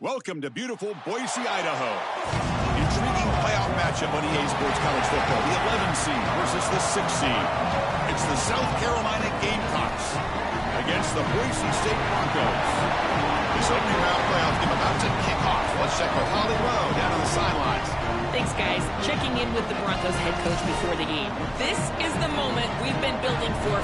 Welcome to beautiful Boise, Idaho. Intriguing playoff matchup on EA Sports College Football. The 11 seed versus the 6 seed. It's the South Carolina Gamecocks against the Boise State Broncos. This opening round playoff game about to kick off. Let's check with Holly Rowe down on the sidelines. Thanks, guys. Checking in with the Broncos head coach before the game. This is the moment we've been building for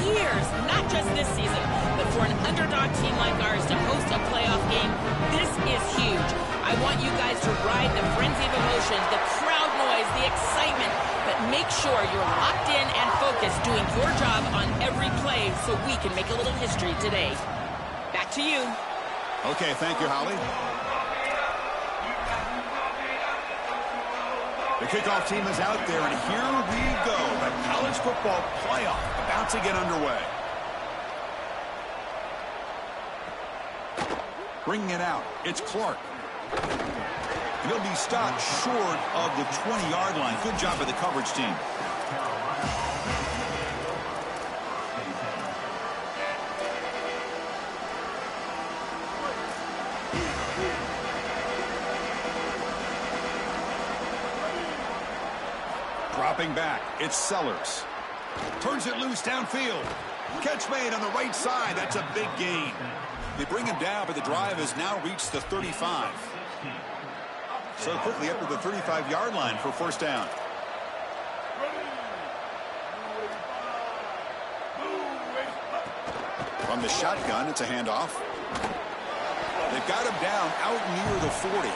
years, not just this season, but for an underdog team like ours to host a playoff game. This is huge. I want you guys to ride the frenzy of emotion, the crowd noise, the excitement, but make sure you're locked in and focused doing your job on every play so we can make a little history today. Back to you. Okay, thank you, Holly. The kickoff team is out there, and here we go. The college football playoff about to get underway. Bringing it out, it's Clark. He'll be stopped short of the 20-yard line. Good job by the coverage team. Dropping back, it's Sellers. Turns it loose downfield. Catch made on the right side. That's a big gain. They bring him down, but the drive has now reached the 35. So quickly up to the 35-yard line for first down. From the shotgun, it's a handoff. They've got him down out near the 40.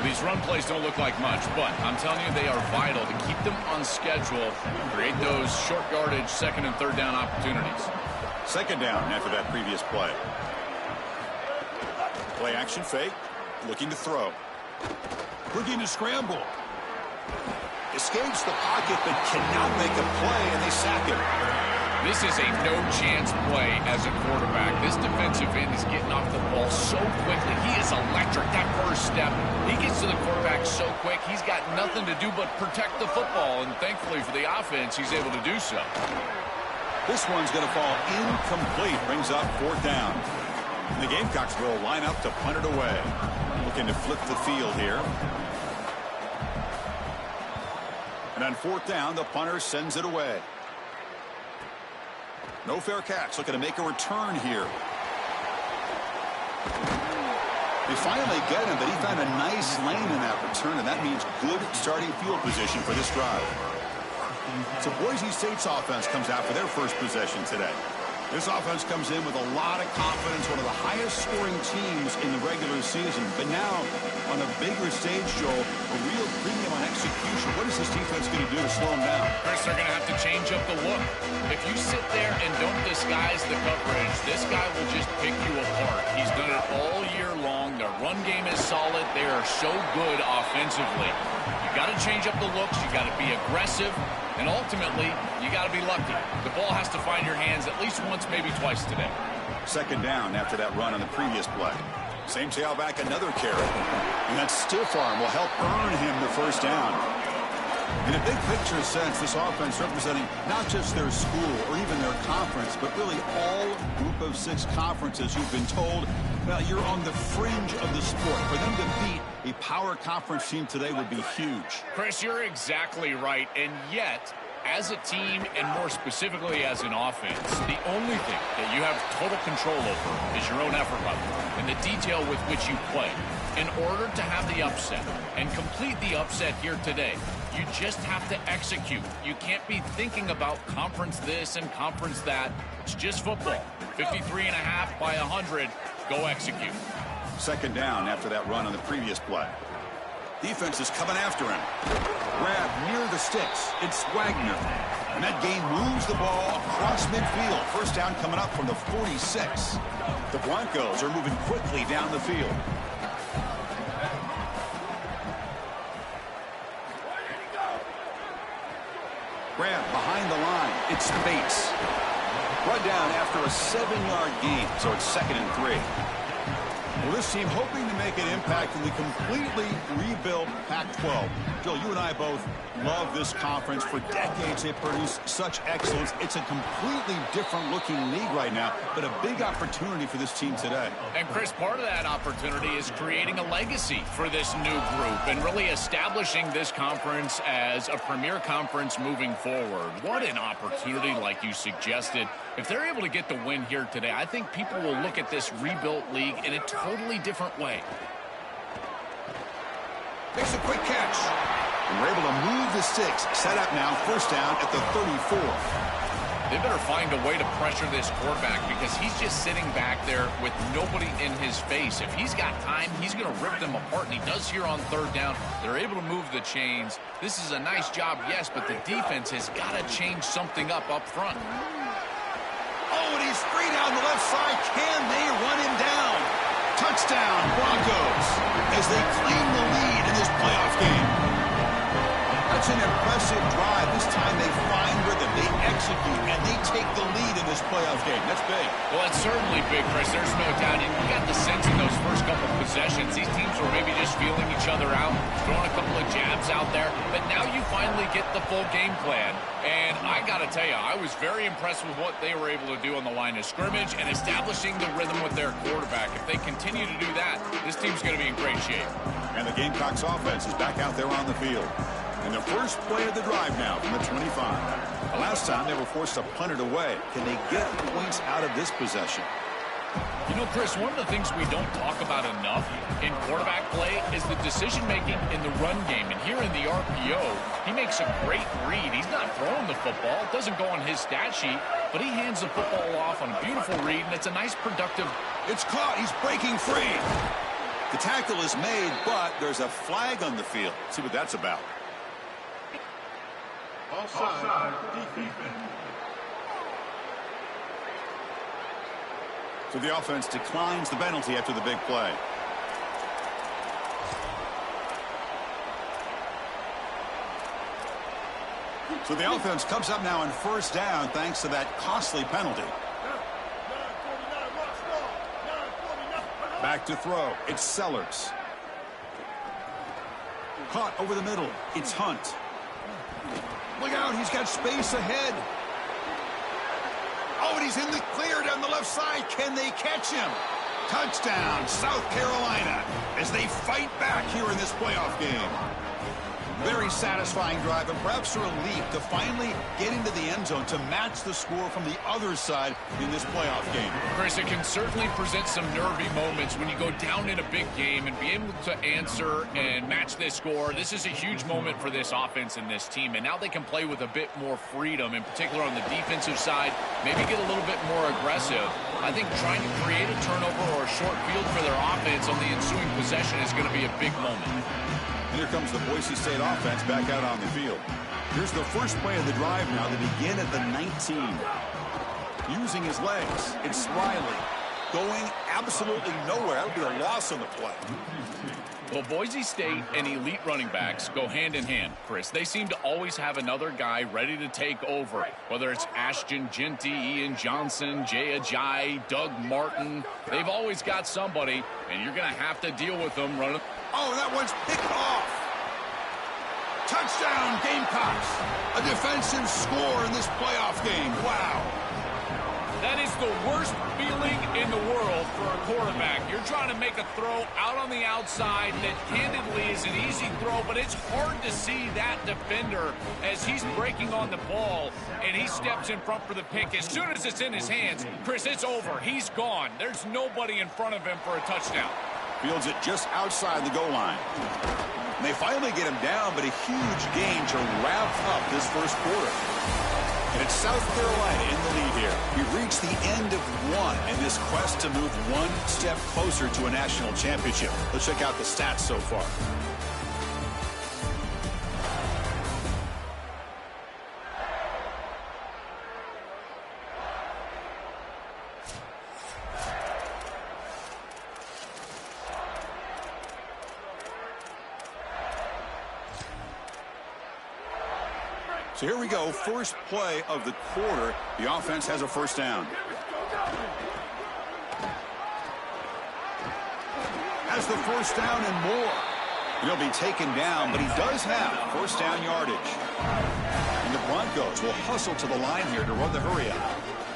These run plays don't look like much, but I'm telling you they are vital to keep them on schedule, create those short yardage second and third down opportunities. Second down after that previous play. Play action fake, looking to throw. Looking to scramble. Escapes the pocket but cannot make a play, and they sack him. This is a no-chance play as a quarterback. This defensive end is getting off the ball so quickly. He is electric. That first step, he gets to the quarterback so quick, he's got nothing to do but protect the football, and thankfully for the offense, he's able to do so. This one's going to fall incomplete. Brings up fourth down. And the Gamecocks will line up to punt it away. Looking to flip the field here. And on fourth down, the punter sends it away. No fair catch. Looking to make a return here. They finally get him, but he found a nice lane in that return, and that means good starting field position for this drive. So Boise State's offense comes out for their first possession today. This offense comes in with a lot of confidence, one of the highest scoring teams in the regular season. But now, on a bigger stage, Joel, a real premium on execution. What is this defense going to do to slow them down? Chris, they're going to have to change up the look. If you sit there and don't disguise the coverage, this guy will just pick you apart. He's done it all year long. Their run game is solid. They are so good offensively. You got to change up the looks. You got to be aggressive. And ultimately, you got to be lucky. The ball has to find your hands at least once, maybe twice today. Second down after that run on the previous play. Same tailback, another carry. And that stiff arm will help earn him the first down. In a big picture sense, this offense representing not just their school or even their conference, but really all group of 6 conferences who've been told, well, you're on the fringe of the sport. For them to beat a power conference team today would be huge. Chris, you're exactly right. And yet, as a team, and more specifically as an offense, the only thing that you have total control over is your own effort level and the detail with which you play. In order to have the upset and complete the upset here today, you just have to execute. You can't be thinking about conference this and conference that. It's just football. 53.5 by 100. Go execute. Second down after that run on the previous play. Defense is coming after him. Grab near the sticks. It's Wagner. And that gain moves the ball across midfield. First down coming up from the 46. The Broncos are moving quickly down the field. Grab behind the line. It's Bates. Run down after a 7-yard gain, so it's 2nd and 3. Well, this team hoping to make an impact in the completely rebuilt Pac-12. Joe, you and I both love this conference. For decades, they produced such excellence. It's a completely different looking league right now, but a big opportunity for this team today. And Chris, part of that opportunity is creating a legacy for this new group and really establishing this conference as a premier conference moving forward. What an opportunity, like you suggested. If they're able to get the win here today, I think people will look at this rebuilt league in a totally different way. Makes a quick catch. And we're able to move the sticks. Set up now, first down at the 34. They better find a way to pressure this quarterback because he's just sitting back there with nobody in his face. If he's got time, he's going to rip them apart, and he does here on third down. They're able to move the chains. This is a nice job, yes, but the defense has got to change something up front. Oh, and he's free down the left side. Can they run him down? Touchdown, Broncos, as they claim the lead in this playoff game. That's an impressive drive. This time they find rhythm, they execute, and they take the lead in this playoff game. That's big. Well, it's certainly big, Chris. There's no doubt. And you got the sense in those first couple possessions, these teams were maybe just feeling each other out, throwing a couple of jabs out there. But now you finally get the full game plan. And I got to tell you, I was very impressed with what they were able to do on the line of scrimmage and establishing the rhythm with their quarterback. If they continue to do that, this team's going to be in great shape. And the Gamecocks offense is back out there on the field. And the first play of the drive now from the 25. The last time they were forced to punt it away. Can they get points out of this possession? You know, Chris, one of the things we don't talk about enough in quarterback play is the decision-making in the run game. And here in the RPO, he makes a great read. He's not throwing the football. It doesn't go on his stat sheet, but he hands the football off on a beautiful read, and it's a nice, productive... It's caught. He's breaking free. The tackle is made, but there's a flag on the field. Let's see what that's about. Offside. So the offense declines the penalty after the big play. So the offense comes up now on first down thanks to that costly penalty. Back to throw. It's Sellers. Caught over the middle. It's Hunt. Look out, he's got space ahead. Oh, and he's in the clear down the left side. Can they catch him? Touchdown, South Carolina, as they fight back here in this playoff game. Very satisfying drive, and perhaps a relief to finally get into the end zone to match the score from the other side in this playoff game. Chris, it can certainly present some nervy moments when you go down in a big game and be able to answer and match this score. This is a huge moment for this offense and this team, and now they can play with a bit more freedom, in particular on the defensive side, maybe get a little bit more aggressive. I think trying to create a turnover or a short field for their offense on the ensuing possession is going to be a big moment. Here comes the Boise State offense back out on the field. Here's the first play of the drive now. They begin at the 19. Using his legs, it's Riley. Going absolutely nowhere. That would be a loss on the play. Well, Boise State and elite running backs go hand in hand, Chris. They seem to always have another guy ready to take over, whether it's Ashton Jeanty, Ian Johnson, Jay Ajayi, Doug Martin. They've always got somebody, and you're going to have to deal with them running. Oh, that one's picked off. Touchdown, Gamecocks. A defensive score in this playoff game. Wow. That is the worst feeling in the world for a quarterback. You're trying to make a throw out on the outside that candidly is an easy throw, but it's hard to see that defender as he's breaking on the ball, and he steps in front for the pick. As soon as it's in his hands, Chris, it's over. He's gone. There's nobody in front of him for a touchdown. Fields it just outside the goal line. And they finally get him down, but a huge gain to wrap up this first quarter. And it's South Carolina in the lead here. We've reached the end of one in this quest to move one step closer to a national championship. Let's check out the stats so far. So here we go, first play of the quarter. The offense has a first down. has the first down and more. He'll be taken down, but he does have first down yardage. And the Broncos will hustle to the line here to run the hurry up.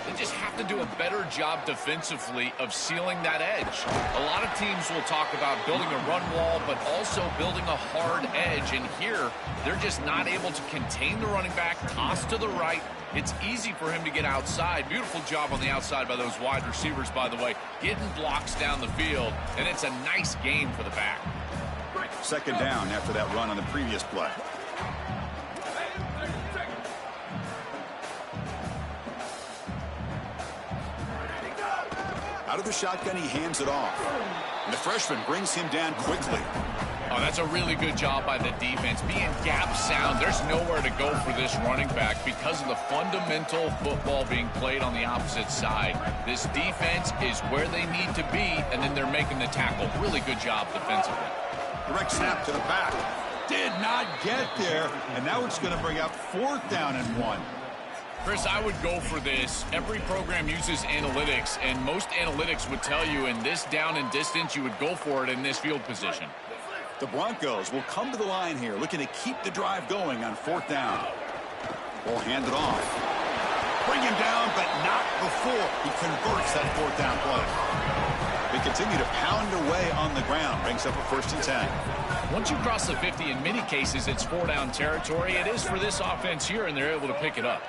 They just have to do a better job defensively of sealing that edge. A lot of teams will talk about building a run wall, but also building a hard edge. And here, they're just not able to contain the running back, toss to the right. It's easy for him to get outside. Beautiful job on the outside by those wide receivers, by the way, getting blocks down the field. And it's a nice gain for the back. Second down after that run on the previous play. Out of the shotgun, he hands it off. And the freshman brings him down quickly. Oh, that's a really good job by the defense. Being gap sound, there's nowhere to go for this running back because of the fundamental football being played on the opposite side. This defense is where they need to be, and then they're making the tackle. Really good job defensively. Direct snap to the back. Did not get there, and now it's going to bring up fourth down and 1. Chris, I would go for this. Every program uses analytics, and most analytics would tell you in this down and distance, you would go for it in this field position. The Broncos will come to the line here, looking to keep the drive going on fourth down. Will hand it off. Bring him down, but not before he converts that fourth down play. They continue to pound away on the ground. Brings up a first and 10. Once you cross the 50, in many cases, it's four-down territory. It is for this offense here, and they're able to pick it up.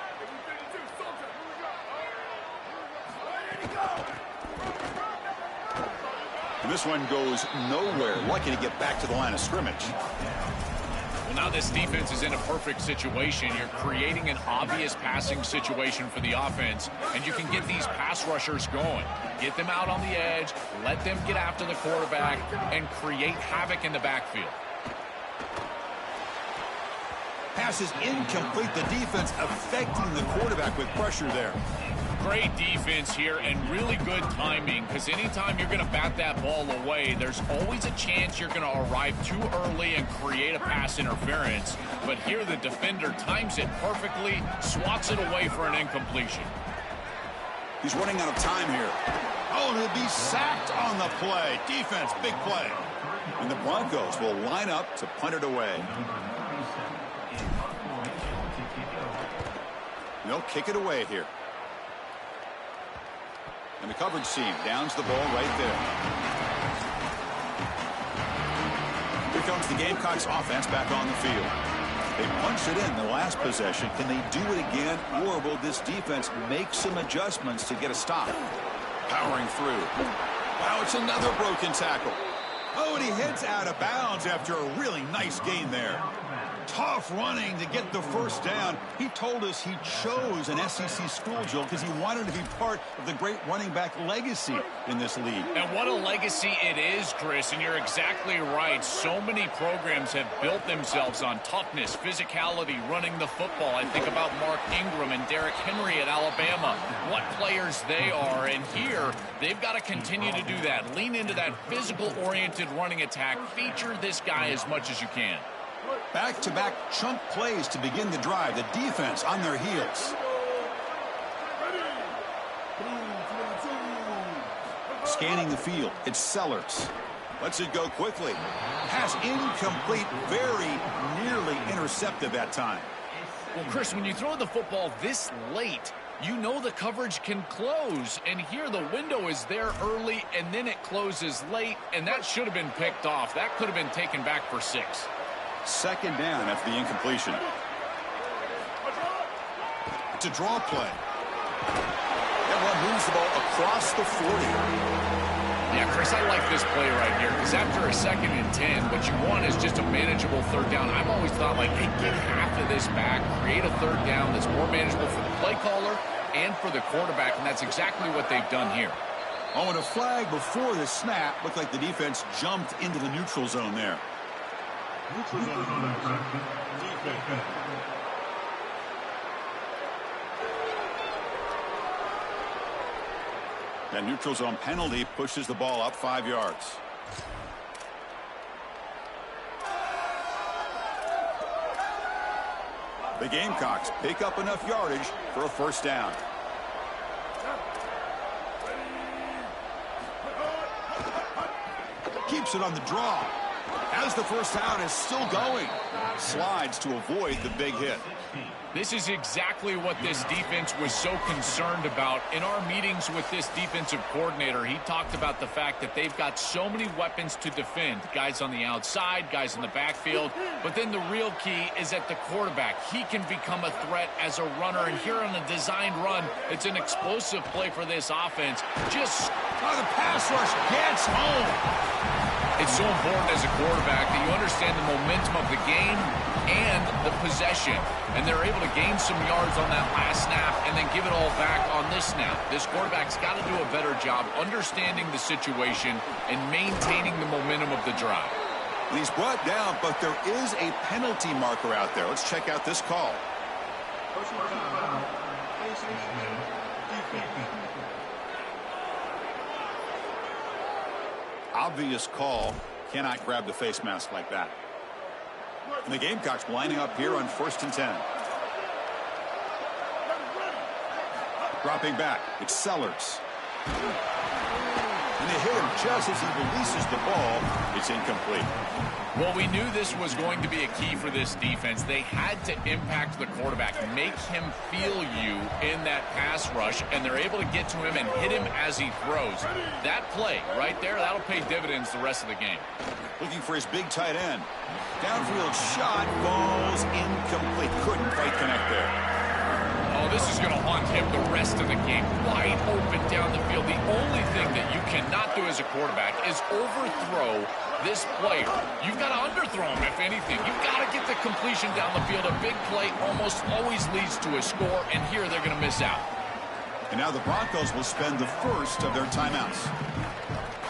And this one goes nowhere. Lucky to get back to the line of scrimmage. Well, now this defense is in a perfect situation. You're creating an obvious passing situation for the offense, and you can get these pass rushers going. Get them out on the edge, let them get after the quarterback, and create havoc in the backfield. Pass is incomplete. The defense affecting the quarterback with pressure there. Great defense here and really good timing, because anytime you're going to bat that ball away, there's always a chance you're going to arrive too early and create a pass interference. But here the defender times it perfectly, swats it away for an incompletion. He's running out of time here. Oh, and he'll be sacked on the play. Defense, big play. And the Broncos will line up to punt it away. They'll kick it away here. And the coverage team downs the ball right there. Here comes the Gamecocks offense back on the field. They punched it in the last possession. Can they do it again, or will this defense make some adjustments to get a stop? Powering through. Wow, it's another broken tackle. Oh, and he heads out of bounds after a really nice gain there. Tough running to get the first down. He told us he chose an SEC school, Joe, because he wanted to be part of the great running back legacy in this league. And what a legacy it is, Chris, and you're exactly right. So many programs have built themselves on toughness, physicality, running the football. I think about Mark Ingram and Derrick Henry at Alabama. What players they are, and here they've got to continue to do that. Lean into that physical-oriented running attack. Feature this guy as much as you can. Back-to-back chunk plays to begin the drive. The defense on their heels. Scanning the field. It's Sellers. Lets it go quickly. Pass incomplete. Very nearly intercepted that time. Well, Chris, when you throw the football this late, you know the coverage can close. And here the window is there early, and then it closes late, and that should have been picked off. That could have been taken back for 6. Second down after the incompletion. It's a draw play. That one moves the ball across the 40. Yeah, Chris, I like this play right here because after a 2nd and 10, what you want is just a manageable third down. I've always thought, like, hey, get half of this back, create a third down that's more manageable for the play caller and for the quarterback, and that's exactly what they've done here. Oh, and a flag before the snap. Looked like the defense jumped into the neutral zone there. That neutral zone penalty pushes the ball up 5 yards. The Gamecocks pick up enough yardage for a first down. Keeps it on the draw. As the first down is still going. Slides to avoid the big hit. This is exactly what this defense was so concerned about. In our meetings with this defensive coordinator, he talked about the fact that they've got so many weapons to defend. Guys on the outside, guys in the backfield. But then the real key is at the quarterback. He can become a threat as a runner. And here on a designed run, it's an explosive play for this offense. The pass rush gets home. It's so important as a quarterback that you understand the momentum of the game and the possession. And they're able to gain some yards on that last snap and then give it all back on this snap. This quarterback's got to do a better job understanding the situation and maintaining the momentum of the drive. And he's brought down, but there is a penalty marker out there. Let's check out this call. Obvious call. Cannot grab the face mask like that. And the Gamecocks lining up here on 1st and 10. Dropping back. It's Sellers. And they hit him just as he releases the ball. It's incomplete. Well, we knew this was going to be a key for this defense. They had to impact the quarterback, make him feel you in that pass rush, and they're able to get to him and hit him as he throws. That play right there, that'll pay dividends the rest of the game. Looking for his big tight end. Downfield shot, falls incomplete. Couldn't quite connect there. Oh, this is going to haunt him the rest of the game. Wide open down the field. The only thing that you cannot do as a quarterback is overthrow this player. You've got to underthrow him, if anything. You've got to get the completion down the field. A big play almost always leads to a score, and here they're going to miss out. And now the Broncos will spend the first of their timeouts.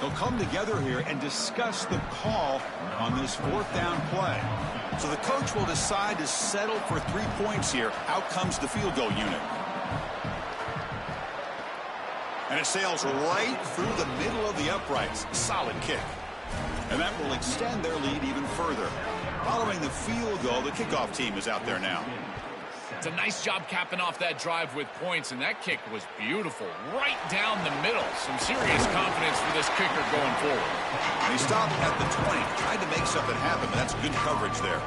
They'll come together here and discuss the call on this 4th down play. So the coach will decide to settle for 3 points here. Out comes the field goal unit. And it sails right through the middle of the uprights. Solid kick. And that will extend their lead even further. Following the field goal, the kickoff team is out there now. It's a nice job capping off that drive with points, and that kick was beautiful. Right down the middle. Some serious confidence for this kicker going forward. And he stopped at the 20. Tried to make something happen, but that's good coverage there.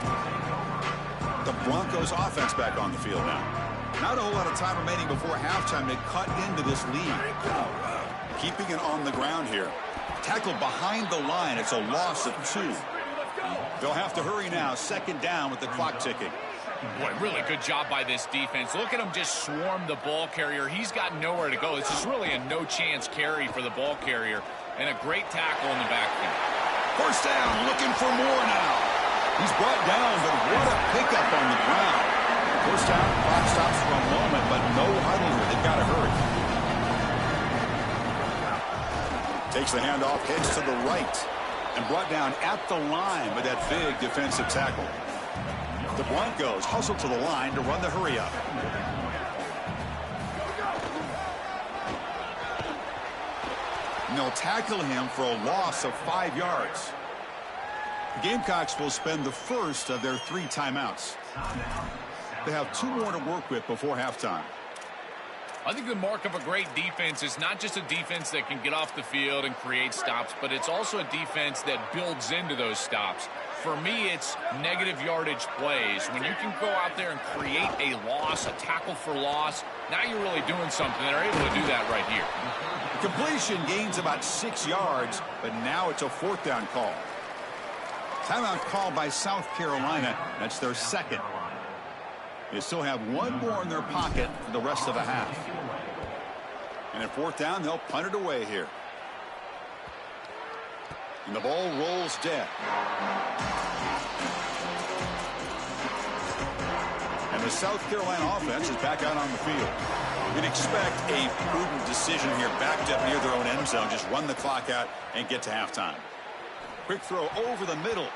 The Broncos offense back on the field now. Not a whole lot of time remaining before halftime to cut into this lead. Keeping it on the ground here. Tackled behind the line. It's a loss of 2. They'll have to hurry now. 2nd down with the clock ticking. Boy, really good job by this defense. Look at him just swarm the ball carrier. He's got nowhere to go. This is really a no-chance carry for the ball carrier. And a great tackle in the backfield. 1st down, looking for more now. He's brought down, but what a pickup on the ground. 1st down, clock stops for a moment, but no huddle here. They've got to hurry. Takes the handoff, heads to the right, and brought down at the line with that big defensive tackle. The Broncos hustle to the line to run the hurry up. And they'll tackle him for a loss of 5 yards. The Gamecocks will spend the first of their 3 timeouts. They have 2 more to work with before halftime. I think the mark of a great defense is not just a defense that can get off the field and create stops, but it's also a defense that builds into those stops. For me, it's negative yardage plays. When you can go out there and create a loss, a tackle for loss, now you're really doing something. They're able to do that right here. The completion gains about 6 yards, but now it's a 4th down call. Timeout called by South Carolina. That's their 2nd. They still have 1 more in their pocket for the rest of the half. And at 4th down, they'll punt it away here. And the ball rolls dead. And the South Carolina offense is back out on the field. You can expect a prudent decision here, backed up near their own end zone. Just run the clock out and get to halftime. Quick throw over the middle.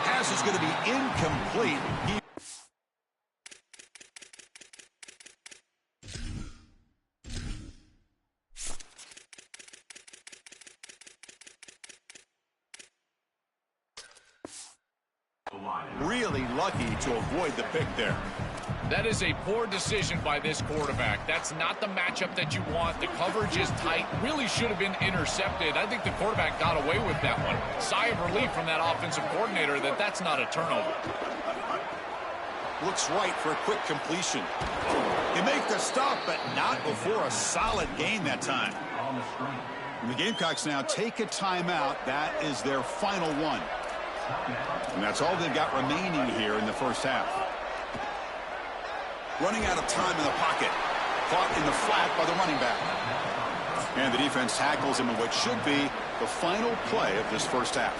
Pass is going to be incomplete. Really lucky to avoid the pick there. That is a poor decision by this quarterback. That's not the matchup that you want. The coverage is tight. Really should have been intercepted. I think the quarterback got away with that one. Sigh of relief from that offensive coordinator that that's not a turnover. Looks right for a quick completion. They make the stop, but not before a solid gain that time. And the Gamecocks now take a timeout. That is their final one. And that's all they've got remaining here in the first half. Running out of time in the pocket. Caught in the flat by the running back. And the defense tackles him in what should be the final play of this first half.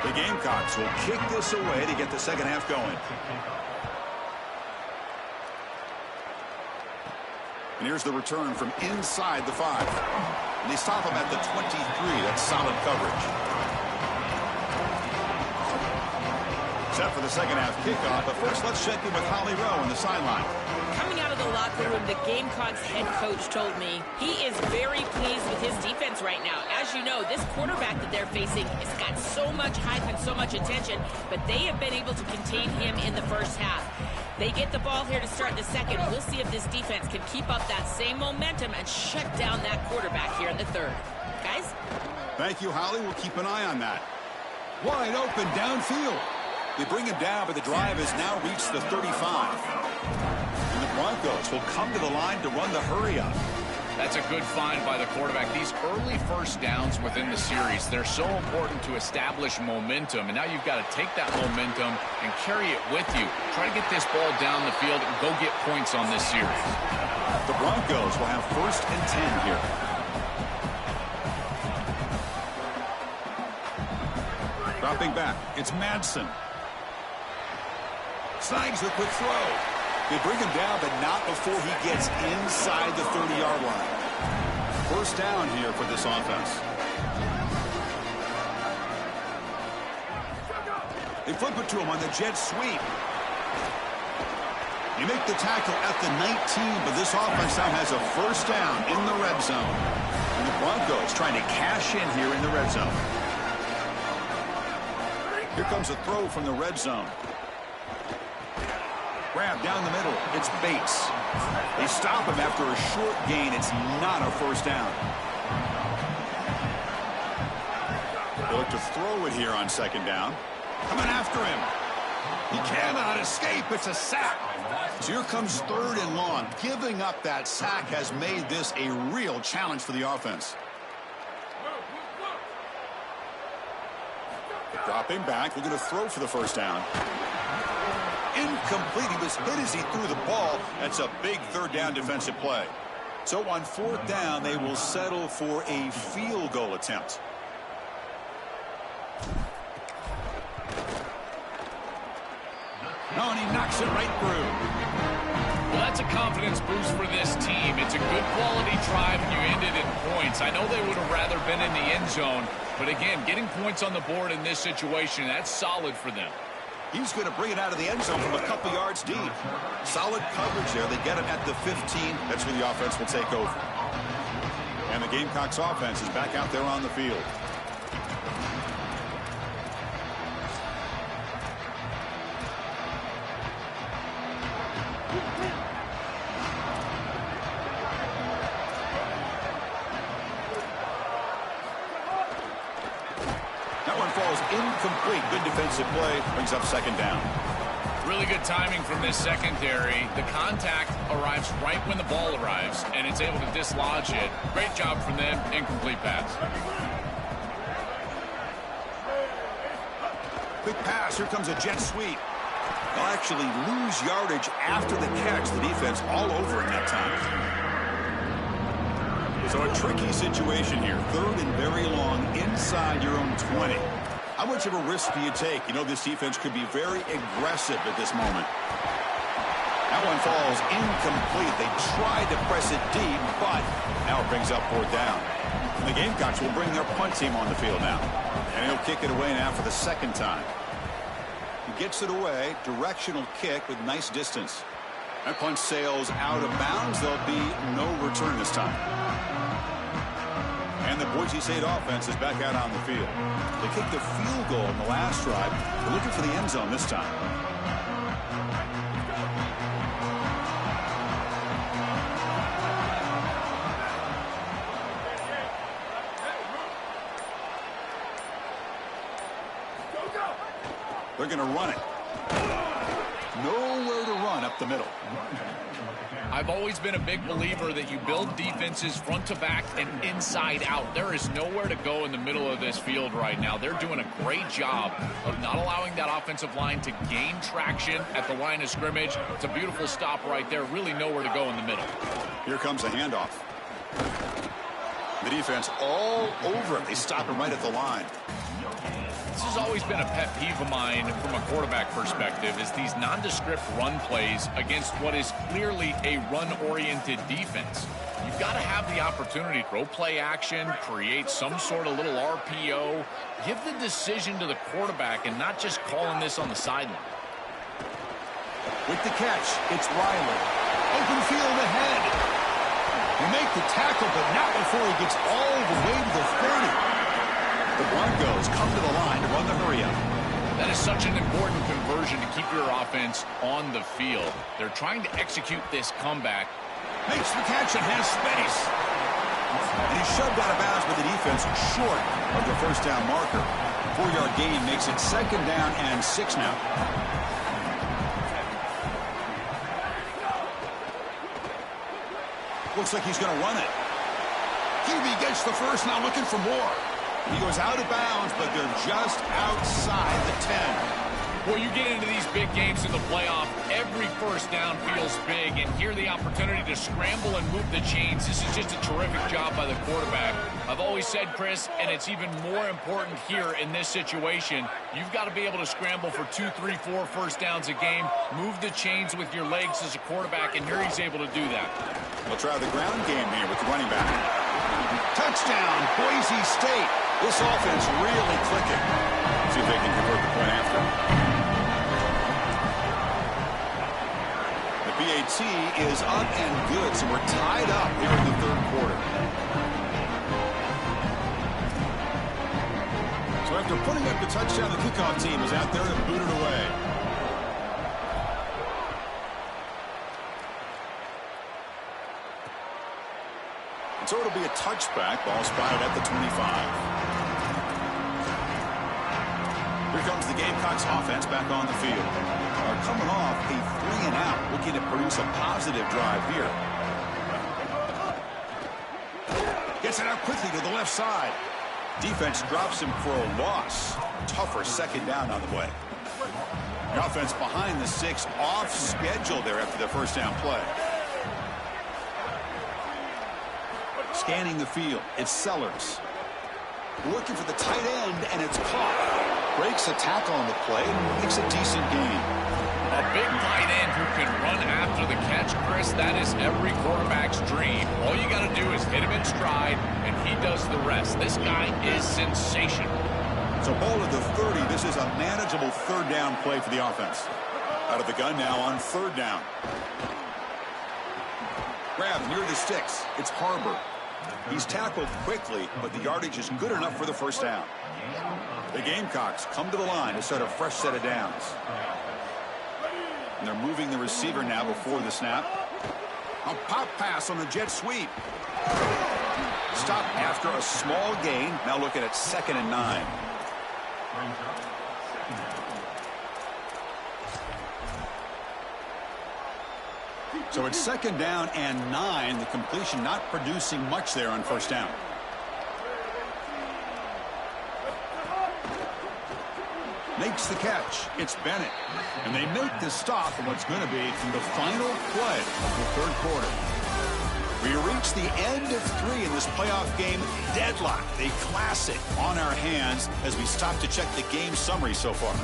The Gamecocks will kick this away to get the second half going. And here's the return from inside the 5. And they stop him at the 23. That's solid coverage. Set for the second half kickoff. But first, let's check in with Holly Rowe on the sideline. Coming out of the locker room, the Gamecocks head coach told me he is very pleased with his defense right now. As you know, this quarterback that they're facing has got so much hype and so much attention, but they have been able to contain him in the first half. They get the ball here to start the second. We'll see if this defense can keep up that same momentum and shut down that quarterback here in the third. Guys? Thank you, Holly. We'll keep an eye on that. Wide open downfield. They bring him down, but the drive has now reached the 35. And the Broncos will come to the line to run the hurry-up. That's a good find by the quarterback. These early first downs within the series, they're so important to establish momentum. And now you've got to take that momentum and carry it with you. Try to get this ball down the field and go get points on this series. The Broncos will have 1st and 10 here. Dropping back, it's Madsen. Snags the quick throw. They bring him down, but not before he gets inside the 30-yard line. First down here for this offense. They flip it to him on the jet sweep. They make the tackle at the 19, but this offense now has a first down in the red zone. And the Broncos trying to cash in here in the red zone. Here comes a throw from the red zone. Grab down the middle. It's Bates. They stop him after a short gain. It's not a first down. They look to throw it here on second down. Coming after him. He cannot escape. It's a sack. So here comes 3rd and long. Giving up that sack has made this a real challenge for the offense. Dropping back. We're going to throw for the first down. Incomplete. He was hit as he threw the ball. That's a big 3rd down defensive play. So on 4th down, they will settle for a field goal attempt. Oh, and he knocks it right through. Well, that's a confidence boost for this team. It's a good quality drive and you ended in points. I know they would have rather been in the end zone, but again, getting points on the board in this situation, that's solid for them. He's going to bring it out of the end zone from a couple yards deep. Solid coverage there. They get him at the 15. That's where the offense will take over. And the Gamecocks offense is back out there on the field. Falls incomplete. Good defensive play. Brings up second down. Really good timing from this secondary. The contact arrives right when the ball arrives, and it's able to dislodge it. Great job from them. Incomplete pass. Quick pass. Here comes a jet sweep. They'll actually lose yardage after the catch. The defense all over in that time. So a tricky situation here. 3rd and very long inside your own 20. How much of a risk do you take? You know this defense could be very aggressive at this moment. That one falls incomplete. They tried to press it deep, but now it brings up 4th down. And the Gamecocks will bring their punt team on the field now. And he'll kick it away now for the 2nd time. gets it away. Directional kick with nice distance. That punch sails out of bounds. There'll be no return this time. And the Boise State offense is back out on the field. They kicked the field goal in the last drive. They're looking for the end zone this time. They're going to run it. Nowhere to run up the middle. I've always been a big believer that you build defenses front to back and inside out. There is nowhere to go in the middle of this field right now. They're doing a great job of not allowing that offensive line to gain traction at the line of scrimmage. It's a beautiful stop right there. Really nowhere to go in the middle. Here comes the handoff. The defense all over it. They stop him right at the line. This has always been a pet peeve of mine from a quarterback perspective, is these nondescript run plays against what is clearly a run-oriented defense. You've got to have the opportunity to throw play action, create some sort of little RPO, give the decision to the quarterback and not just calling this on the sideline. With the catch, it's Riley. Open field ahead. He make the tackle, but not before he gets all the way to the 30. The Broncos come to the line to run the hurry-up. That is such an important conversion to keep your offense on the field. They're trying to execute this comeback. Makes the catch and has space. And he's shoved out of bounds with the defense short of the first down marker. 4-yard gain makes it 2nd down and 6 now. Looks like he's going to run it. QB gets the first, now looking for more. He goes out of bounds, but they're just outside the 10. Well, you get into these big games in the playoff, every first down feels big, and here the opportunity to scramble and move the chains. This is just a terrific job by the quarterback. I've always said, Chris, and it's even more important here in this situation, you've got to be able to scramble for 2, 3, 4 first downs a game, move the chains with your legs as a quarterback, and here he's able to do that. We'll try the ground game here with the running back. Touchdown, Boise State. This offense really clicking. See if they can convert the point after. The PAT is up and good, so we're tied up here in the 3rd quarter. So after putting up the touchdown, the kickoff team is out there to boot it away. So it'll be a touchback. Ball spotted at the 25. Here comes the Gamecocks offense back on the field. Are coming off a 3-and-out, looking to produce a positive drive here. Gets it out quickly to the left side. Defense drops him for a loss. Tougher 2nd down on the way. The offense behind the 6, off schedule there after the first down play. Scanning the field, it's Sellers. Looking for the tight end, and it's caught. Breaks a tackle on the play, makes a decent gain. A big tight end who can run after the catch, Chris, that is every quarterback's dream. All you got to do is hit him in stride, and he does the rest. This guy is sensational. So ball at the 30. This is a manageable 3rd down play for the offense. Out of the gun now on 3rd down. Grab near the sticks. It's Harbor. He's tackled quickly, but the yardage is good enough for the first down. The Gamecocks come to the line to set a fresh set of downs. And they're moving the receiver now before the snap. A pop pass on the jet sweep. Stop after a small gain. Now looking at 2nd and 9. So it's 2nd down and 9. The completion not producing much there on first down. Makes the catch. It's Bennett. And they make the stop on what's going to be the final play of the 3rd quarter. We reach the end of 3 in this playoff game. Deadlock, a classic on our hands as we stop to check the game summary so far.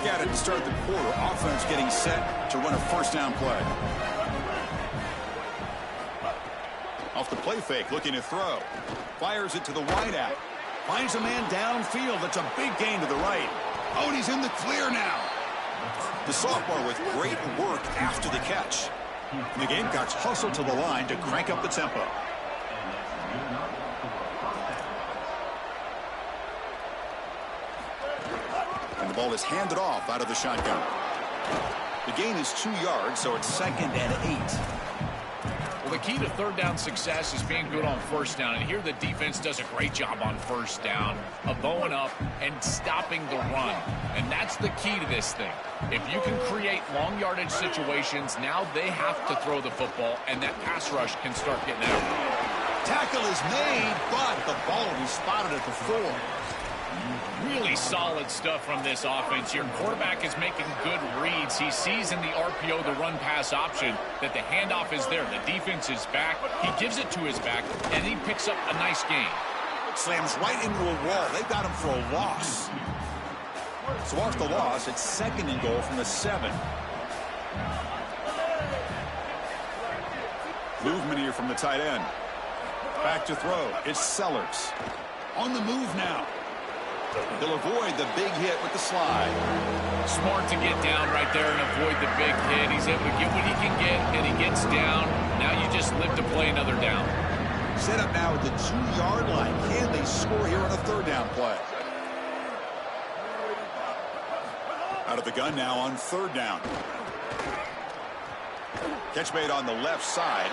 Back at it to start the quarter. Offense getting set to run a first down play. Off the play fake, looking to throw. Fires it to the wide out. Finds a man downfield. That's a big gain to the right. Oh, and he's in the clear now. The sophomore with great work after the catch. And the Gamecocks hustle to the line to crank up the tempo. And the ball is handed off out of the shotgun. The gain is 2 yards, so it's 2nd and 8. Well, the key to third down success is being good on first down. And here the defense does a great job on first down of bowing up and stopping the run. And that's the key to this thing. If you can create long yardage situations, now they have to throw the football, and that pass rush can start getting out. Tackle is made, but the ball will be spotted at the 4. Really solid stuff from this offense. Your quarterback is making good reads. He sees in the RPO, the run-pass option, that the handoff is there. The defense is back. He gives it to his back, and he picks up a nice gain. Slams right into a wall. They got him for a loss. So off the loss, it's 2nd and goal from the 7. Movement here from the tight end. Back to throw. It's Sellers. On the move now. He'll avoid the big hit with the slide. Smart to get down right there and avoid the big hit. He's able to get what he can get, and he gets down. Now you just live to play another down. Set up now at the 2-yard line. Can they score here on a third down play? Out of the gun now on third down. Catch made on the left side,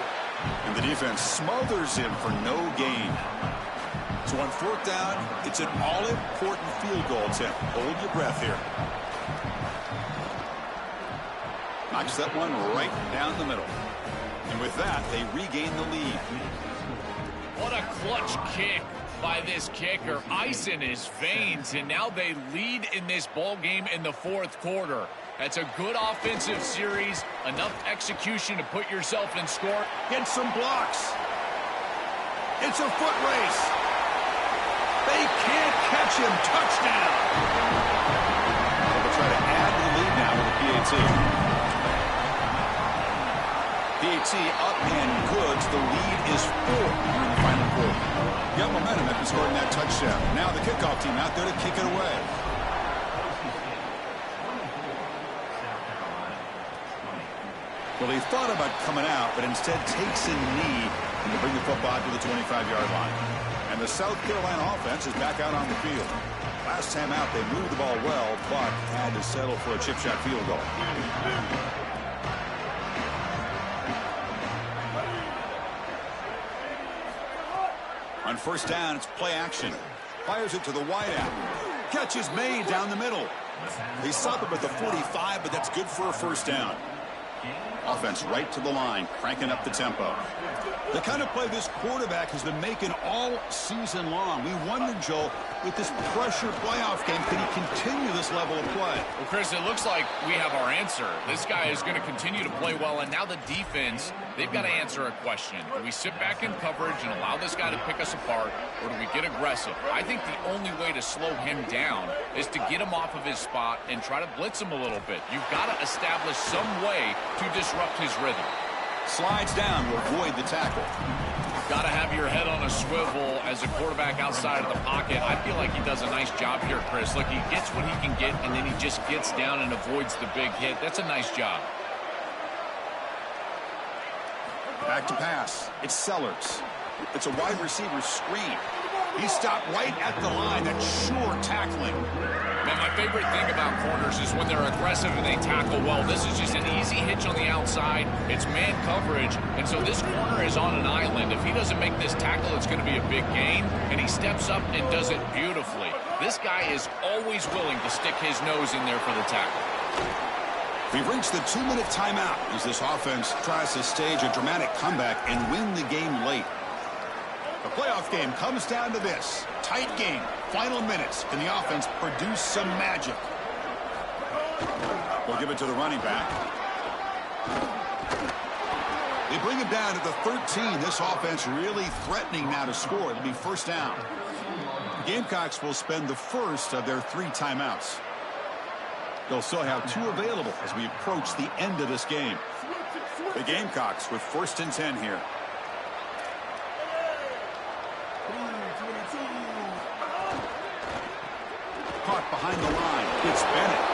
and the defense smothers him for no gain. So on fourth down, it's an all-important field goal attempt. Hold your breath here. Knocks that one right down the middle. And with that, they regain the lead. What a clutch kick by this kicker. Ice in his veins, and now they lead in this ball game in the fourth quarter. That's a good offensive series. Enough execution to put yourself in score. Get some blocks. It's a foot race. They can't catch him. Touchdown. They'll try to add to the lead now with a PAT. PAT up and good. The lead is 4 here in the final quarter. Got momentum after scoring that touchdown. Now the kickoff team out there to kick it away. Well, he thought about coming out, but instead takes a knee and to bring the football to the 25-yard line. And the South Carolina offense is back out on the field. Last time out, they moved the ball well, but had to settle for a chip shot field goal. On first down, it's play action. Fires it to the wide out. Catch is made down the middle. They stop it with the 45, but that's good for a first down. Offense right to the line, cranking up the tempo. The kind of play this quarterback has been making all season long. We wondered, Joel, with this pressure playoff game, can he continue this level of play? Well, Chris, it looks like we have our answer. This guy is going to continue to play well, and now the defense, they've got to answer a question. Do we sit back in coverage and allow this guy to pick us apart, or do we get aggressive? I think the only way to slow him down is to get him off of his spot and try to blitz him a little bit. You've got to establish some way to disrupt his rhythm. Slides down to avoid the tackle. Got to have your head on a swivel as a quarterback outside of the pocket. I feel like he does a nice job here, Chris. Look, he gets what he can get, and then he just gets down and avoids the big hit. That's a nice job. Back to pass. It's Sellers. It's a wide receiver screen. He stopped right at the line. That's sure tackling. Man, my favorite thing about corners is when they're aggressive and they tackle well. This is just an easy hitch on the outside. It's man coverage, and so this corner is on an island. If he doesn't make this tackle, it's going to be a big gain, and he steps up and does it beautifully. This guy is always willing to stick his nose in there for the tackle. We've reached the 2-minute timeout as this offense tries to stage a dramatic comeback and win the game late. The playoff game comes down to this. Tight game. Final minutes. Can the offense produce some magic? We'll give it to the running back. They bring him down to the 13. This offense really threatening now to score. It'll be first down. The Gamecocks will spend the first of their 3 timeouts. They'll still have 2 available as we approach the end of this game. The Gamecocks with 1st and 10 here. Caught behind the line. It's Bennett.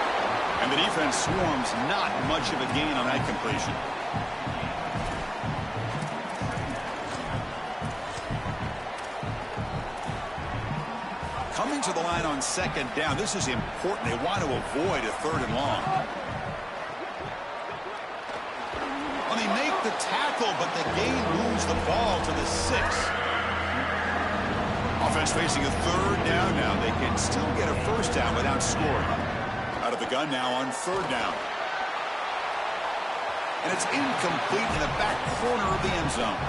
And the defense swarms, not much of a gain on that completion. Coming to the line on 2nd down. This is important. They want to avoid a 3rd and long. Well, they make the tackle, but the gain moves the ball to the 6. Offense facing a 3rd down now. They can still get a 1st down without scoring. Out of the gun now on 3rd down. And it's incomplete in the back corner of the end zone.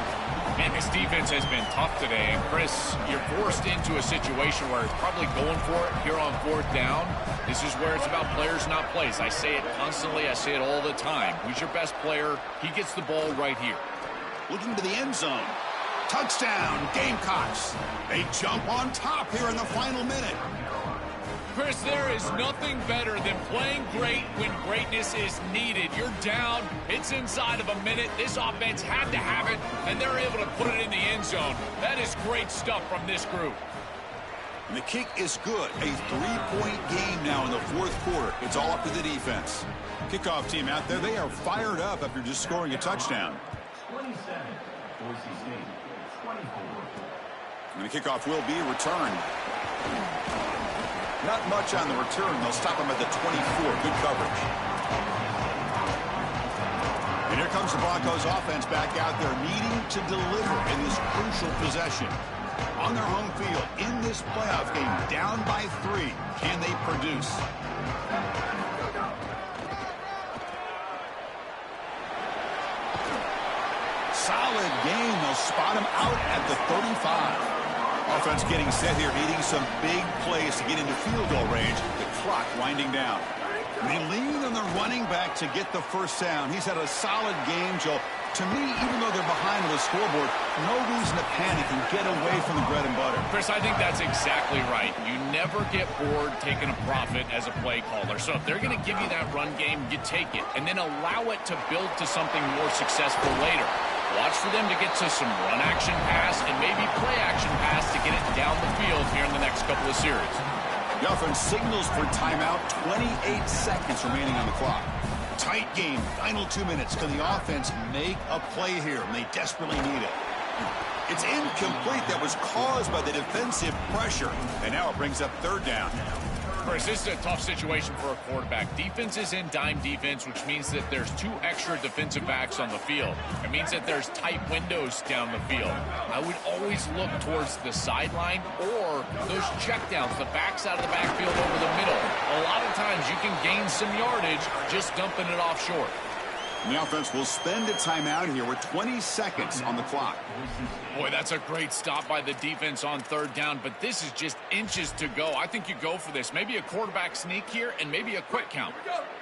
Man, this defense has been tough today. And, Chris, you're forced into a situation where it's probably going for it here on 4th down. This is where it's about players, not plays. I say it constantly. I say it all the time. Who's your best player? He gets the ball right here. Looking to the end zone. Touchdown, Gamecocks. They jump on top here in the final minute. Chris, there is nothing better than playing great when greatness is needed. You're down. It's inside of a minute. This offense had to have it, and they're able to put it in the end zone. That is great stuff from this group. And the kick is good. A 3-point game now in the 4th quarter. It's all up to the defense. Kickoff team out there, they are fired up after just scoring a touchdown. 27, Boise State, 24. And the kickoff will be returned. Not much on the return. They'll stop him at the 24. Good coverage. And here comes the Broncos offense back out there needing to deliver in this crucial possession. On their home field in this playoff game, down by 3. Can they produce? Solid game. They'll spot him out at the 35. Offense getting set here, needing some big plays to get into field goal range. The clock winding down. And they lean on the running back to get the 1st down. He's had a solid game, Joe. To me, even though they're behind on the scoreboard, no reason to panic and get away from the bread and butter. Chris, I think that's exactly right. You never get bored taking a profit as a play caller. So if they're going to give you that run game, you take it. And then allow it to build to something more successful later. Watch for them to get to some run action pass and maybe play action pass to get it down the field here in the next couple of series. The offense signals for timeout. 28 seconds remaining on the clock. Tight game. Final 2 minutes. Can the offense make a play here? And they desperately need it. It's incomplete. That was caused by the defensive pressure. And now it brings up 3rd down. Chris, this is a tough situation for a quarterback. Defense is in dime defense, which means that there's 2 extra defensive backs on the field. It means that there's tight windows down the field. I would always look towards the sideline or those checkdowns, the backs out of the backfield over the middle. A lot of times you can gain some yardage just dumping it off short. And the offense will spend a timeout here with 20 seconds on the clock. Boy, that's a great stop by the defense on 3rd down, but this is just inches to go. I think you go for this. Maybe a quarterback sneak here and maybe a quick count.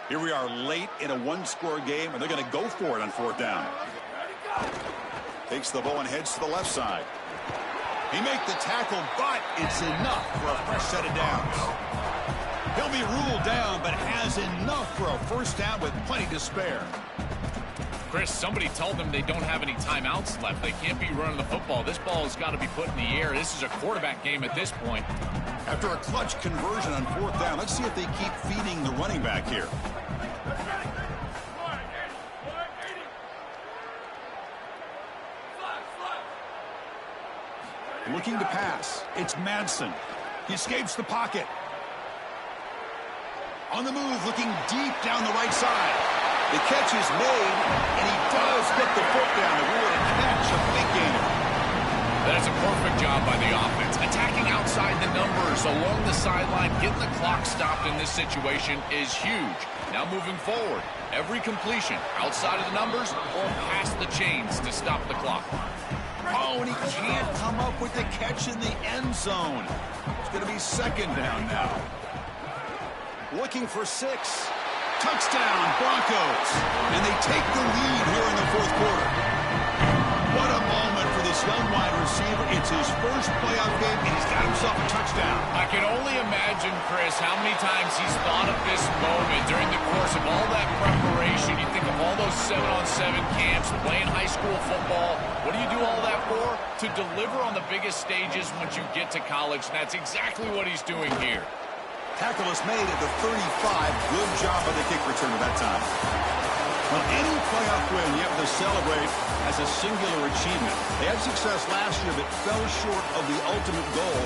Here we are late in a 1-score game, and they're going to go for it on 4th down. Takes the ball and heads to the left side. He makes the tackle, but it's enough for a fresh set of downs. He'll be ruled down, but has enough for a 1st down with plenty to spare. Chris, somebody told them they don't have any timeouts left. They can't be running the football. This ball has got to be put in the air. This is a quarterback game at this point. After a clutch conversion on 4th down, let's see if they keep feeding the running back here. Looking to pass. It's Madsen. He escapes the pocket. On the move, looking deep down the right side. The catch is made, and he does get the foot down to rule it a catch, a big gainer. That's a perfect job by the offense. Attacking outside the numbers along the sideline, getting the clock stopped in this situation is huge. Now moving forward, every completion outside of the numbers or past the chains to stop the clock. Oh, and he can't come up with the catch in the end zone. It's going to be 2nd down now. Looking for 6. Touchdown, Broncos. And they take the lead here in the 4th quarter. What a moment for this young wide receiver. It's his first first playoff game, and he's got himself a touchdown. I can only imagine, Chris, how many times he's thought of this moment during the course of all that preparation. You think of all those 7-on-7 camps, playing high school football. What do you do all that for? To deliver on the biggest stages once you get to college, and that's exactly what he's doing here. Tackle is made at the 35. Good job of the kick return at that time. Well, any playoff win you have to celebrate as a singular achievement. They had success last year but fell short of the ultimate goal.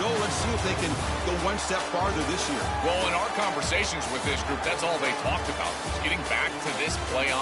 Joel, let's see if they can go one step farther this year. Well, in our conversations with this group, that's all they talked about, was getting back to this playoff.